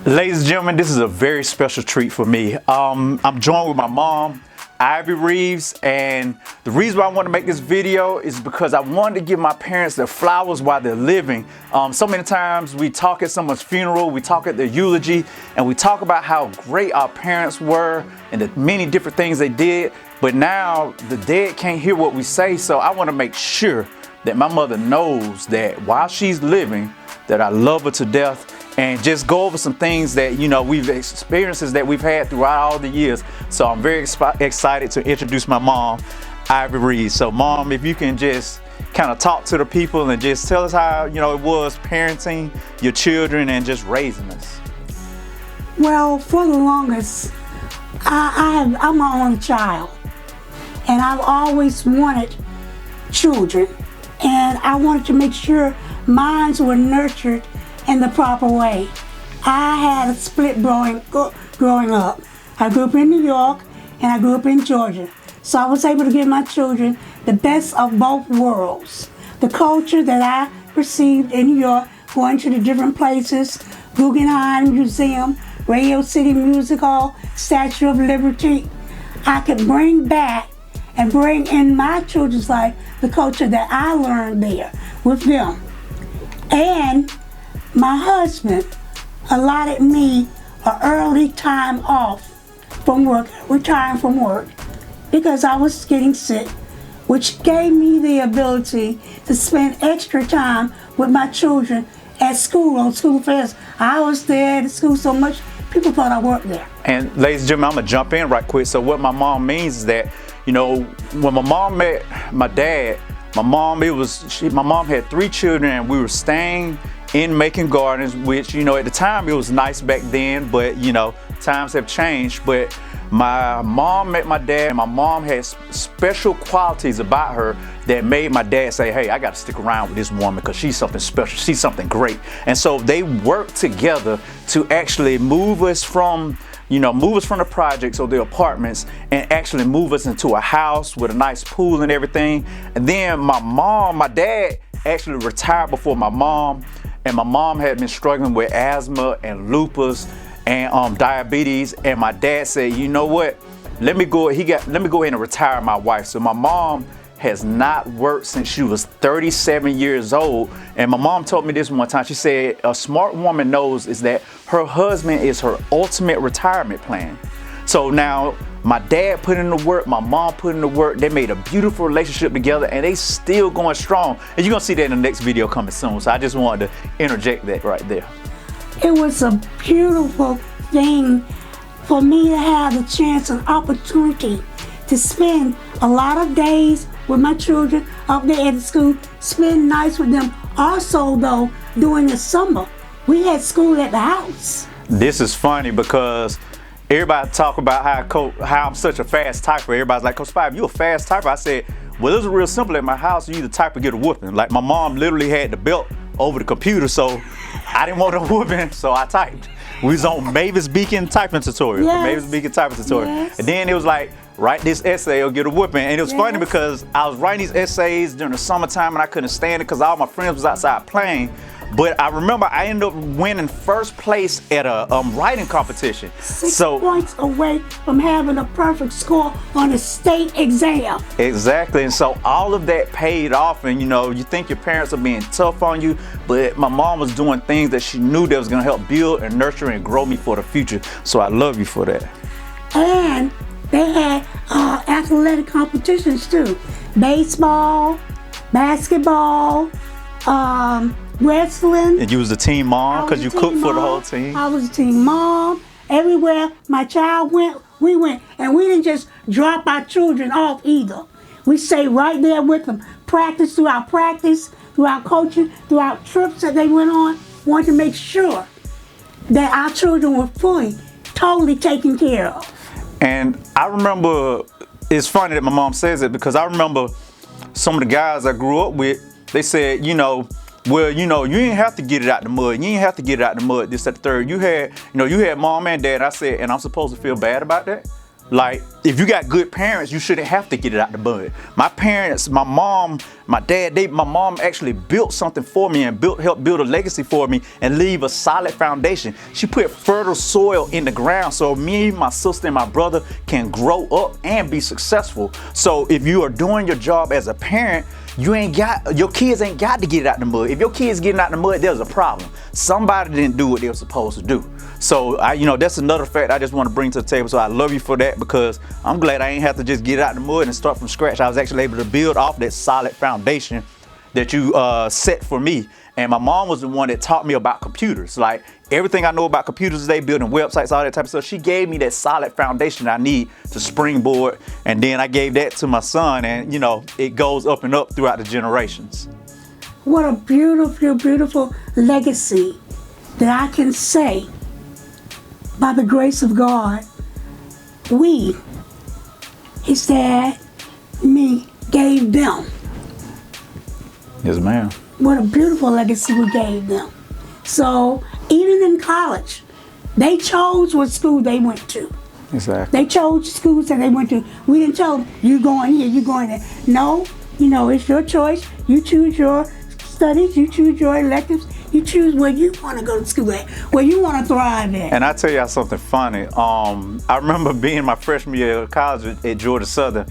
Ladies and gentlemen, this is a very special treat for me. I'm joined with my mom, Ivy Reeves, and the reason why I want to make this video is because I wanted to give my parents their flowers while they're living. So many times we talk at someone's funeral, we talk at their eulogy, and we talk about how great our parents were and the many different things they did, but now the dead can't hear what we say, so I want to make sure that my mother knows that while she's living, that I love her to death, and just go over some things that, you know, experiences that we've had throughout all the years. So I'm very excited to introduce my mom, Ivy Reeves. So Mom, if you can just kind of talk to the people and just tell us how, you know, it was parenting your children and just raising us. Well, for the longest, I'm my own child, and I've always wanted children, and I wanted to make sure mine were nurtured in the proper way. I had a split growing up. I grew up in New York and I grew up in Georgia. So I was able to give my children the best of both worlds. The culture that I received in New York, going to the different places, Guggenheim Museum, Radio City Music Hall, Statue of Liberty, I could bring back and bring in my children's life the culture that I learned there with them. And my husband allotted me an early time off from work, retiring from work, because I was getting sick, which gave me the ability to spend extra time with my children at school, on school fairs. I was there at school so much, people thought I worked there. And ladies and gentlemen, I'm gonna jump in right quick. So what my mom means is that, you know, when my mom met my dad, my mom had 3 children, and we were staying in Macon Gardens, which, you know, at the time it was nice back then, but, you know, times have changed. But my mom met my dad, and my mom had special qualities about her that made my dad say, hey, I got to stick around with this woman because she's something special, she's something great. And so they worked together to actually move us from the projects or the apartments and actually move us into a house with a nice pool and everything. And then my dad actually retired before my mom, and my mom had been struggling with asthma and lupus and diabetes. And my dad said, you know what? Let me go ahead and retire my wife. So my mom has not worked since she was 37 years old. And my mom told me this one time. She said, a smart woman knows is that her husband is her ultimate retirement plan. So now my dad put in the work, my mom put in the work. They made a beautiful relationship together, and they still going strong. And you're gonna see that in the next video coming soon. So I just wanted to interject that right there. It was a beautiful thing for me to have the chance and opportunity to spend a lot of days with my children up there at the school, spend nights with them. Also though, during the summer, we had school at the house. This is funny because everybody talk about how I'm such a fast typer. Everybody's like, Coach Spivey, you a fast typer? I said, well, it was real simple at my house. You either type or get a whooping. Like my mom literally had the belt over the computer, so I didn't want a whooping, so I typed. We was on Mavis Beacon typing tutorial. Yes. Mavis Beacon typing tutorial. Yes. And then it was like, write this essay or get a whooping. And it was funny because I was writing these essays during the summertime and I couldn't stand it because all my friends was outside playing. But I remember I ended up winning first place at a writing competition. 6 points away from having a perfect score on a state exam. Exactly, and so all of that paid off. And you know, you think your parents are being tough on you, but my mom was doing things that she knew that was gonna help build and nurture and grow me for the future. So I love you for that. And they had athletic competitions too. Baseball, basketball, wrestling. And you was the team mom because you cooked for the whole team? I was a team mom. Everywhere my child went, we went. And we didn't just drop our children off either. We stayed right there with them. Practice, throughout coaching, throughout trips that they went on. Wanted to make sure that our children were totally taken care of. And I remember, it's funny that my mom says it because I remember some of the guys I grew up with, they said, you know, well, you know, you didn't have to get it out the mud. You didn't have to get it out the mud, this, that, the third. You had mom and dad. I said, and I'm supposed to feel bad about that? Like, if you got good parents, you shouldn't have to get it out the mud. My parents, my mom, my dad, my mom actually built something for me and helped build a legacy for me and leave a solid foundation. She put fertile soil in the ground so me, my sister, and my brother can grow up and be successful. So if you are doing your job as a parent, your kids ain't got to get it out the mud. If your kids getting out the mud, there's a problem. Somebody didn't do what they were supposed to do. So that's another fact I just want to bring to the table. So I love you for that, because I'm glad I ain't have to just get it out the mud and start from scratch. I was actually able to build off that solid foundation that you set for me. And my mom was the one that taught me about computers. Like, everything I know about computers today, building websites, all that type of stuff, she gave me that solid foundation I need to springboard. And then I gave that to my son, and it goes up and up throughout the generations. What a beautiful, beautiful legacy that I can say, by the grace of God, his dad, me, gave them. Yes, ma'am. What a beautiful legacy we gave them. So even in college, they chose what school they went to. Exactly. They chose schools that they went to. We didn't tell them, you going here, you going there. No, it's your choice. You choose your studies, you choose your electives, you choose where you want to go to school at, where you want to thrive at. And I tell y'all something funny. I remember being my freshman year of college at Georgia Southern,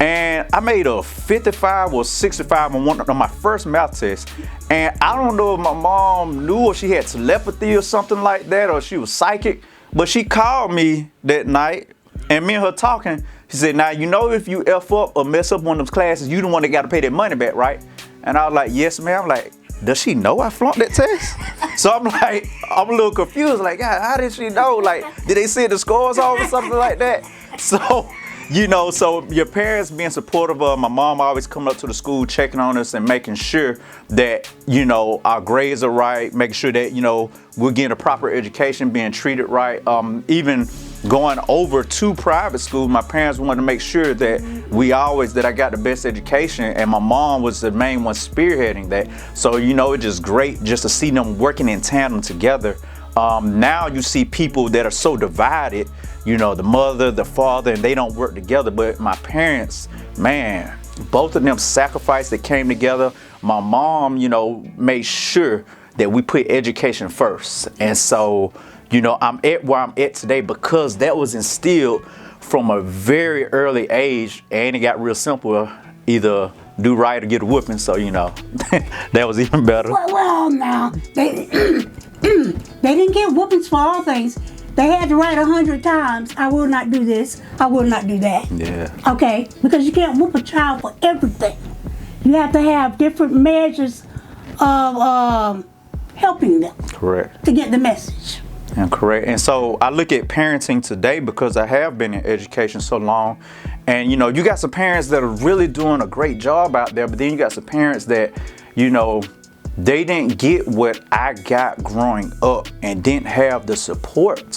and I made a 55 or 65 on my first math test. And I don't know if my mom knew, or she had telepathy or something like that, or she was psychic, but she called me that night, and me and her talking, she said, now, if you F up or mess up one of those classes, you the one that got to pay that money back, right? And I was like, yes, ma'am. I'm like, does she know I flunked that test? So I'm a little confused. Like, God, how did she know? Like, did they send the scores off or something like that? So, so your parents being supportive of my mom, always coming up to the school, checking on us and making sure that, our grades are right, making sure that, we're getting a proper education, being treated right. Even going over to private school, my parents wanted to make sure that I got the best education, and my mom was the main one spearheading that. So, it's just great just to see them working in tandem together. Now you see people that are so divided, the mother, the father, and they don't work together. But my parents, man, both of them sacrificed, they came together. My mom, made sure that we put education first. And so, I'm at where I'm at today because that was instilled from a very early age, and it got real simple. Either do right or get a whooping. So, that was even better. Well, now, they didn't get whoopings for all things. They had to write 100 times, I will not do this, I will not do that. Yeah. Okay, because you can't whoop a child for everything. You have to have different measures of helping them. Correct. To get the message. And correct. And so I look at parenting today because I have been in education so long. And, you got some parents that are really doing a great job out there, but then you got some parents that, they didn't get what I got growing up and didn't have the support.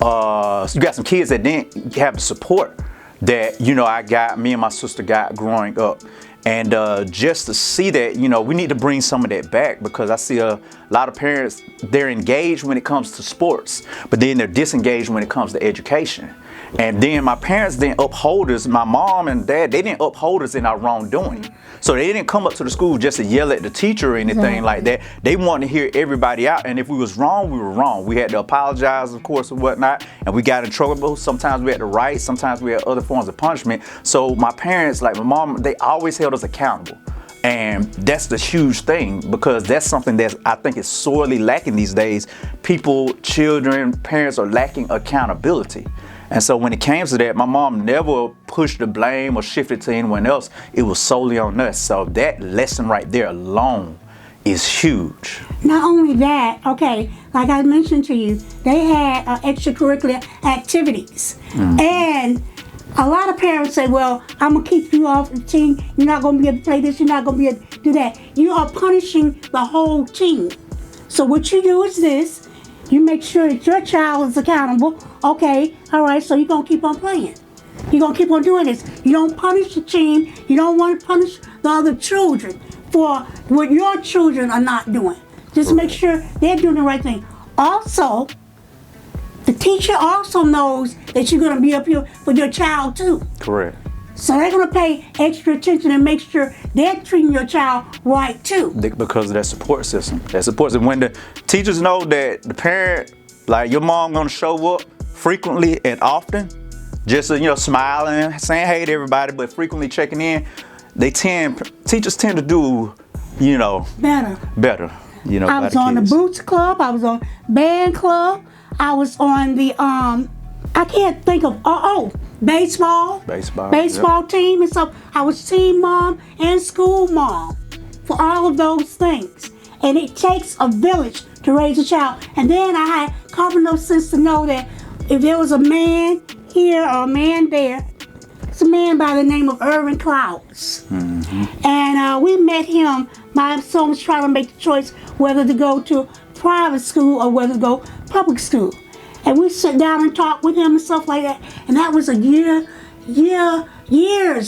So you got some kids that didn't have the support that, me and my sister got growing up. And just to see that, we need to bring some of that back, because I see a lot of parents, they're engaged when it comes to sports, but then they're disengaged when it comes to education. And then my parents didn't uphold us. My mom and dad, they didn't uphold us in our wrongdoing. So they didn't come up to the school just to yell at the teacher or anything like that. They wanted to hear everybody out. And if we was wrong, we were wrong. We had to apologize, of course, and whatnot. And we got in trouble. Sometimes we had to write. Sometimes we had other forms of punishment. So my parents, like my mom, they always held us accountable. And that's the huge thing, because that's something that I think is sorely lacking these days. People, children, parents are lacking accountability. And so when it came to that, my mom never pushed the blame or shifted to anyone else. It was solely on us. So that lesson right there alone is huge. Not only that, okay, like I mentioned to you, they had extracurricular activities. And a lot of parents say, well, I'm going to keep you off the team. You're not going to be able to play this. You're not going to be able to do that. You are punishing the whole team. So what you do is this. You make sure that your child is accountable. Okay, all right, so you're going to keep on playing. You're going to keep on doing this. You don't punish the team. You don't want to punish the other children for what your children are not doing. Just make sure they're doing the right thing. Also, the teacher also knows that you're going to be up here for your child too. Correct. So they're going to pay extra attention and make sure they're treating your child right too. Because of that support system. That support system. When the teachers know that the parent, like your mom, gonna show up frequently and often, just smiling, saying hey to everybody, but frequently checking in, teachers tend to do, better. I was on the Boots Club. I was on band club. I was on the I can't think of baseball Yep. team and stuff. I was team mom and school mom for all of those things. And it takes a village to raise a child. And then I had common enough sense to know that if there was a man here or a man there, it's a man by the name of Irvin Clouds. Mm-hmm. And we met him. My son was trying to make the choice whether to go to private school or whether to go public school. And we sit down and talk with him and stuff like that. And that was a year's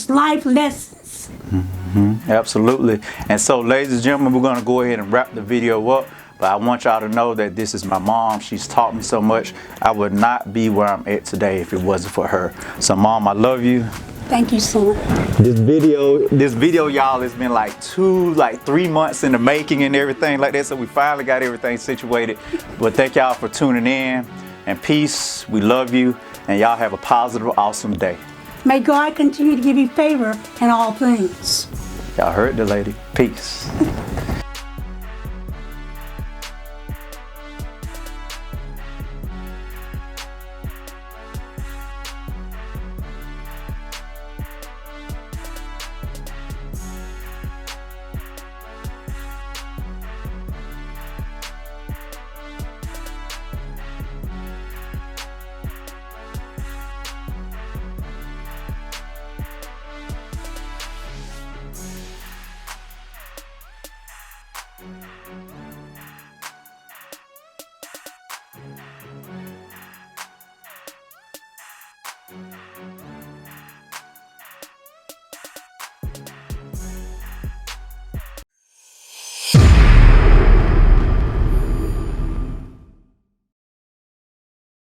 life lessons. Mm-hmm. Absolutely. And so, ladies and gentlemen, we're going to go ahead and wrap the video up. But I want y'all to know that this is my mom. She's taught me so much. I would not be where I'm at today if it wasn't for her. So, Mom, I love you. Thank you, son. This video, y'all, has been like 3 months in the making and everything like that. So we finally got everything situated. But thank y'all for tuning in. And peace. We love you. And y'all have a positive, awesome day. May God continue to give you favor in all things. Y'all heard the lady. Peace.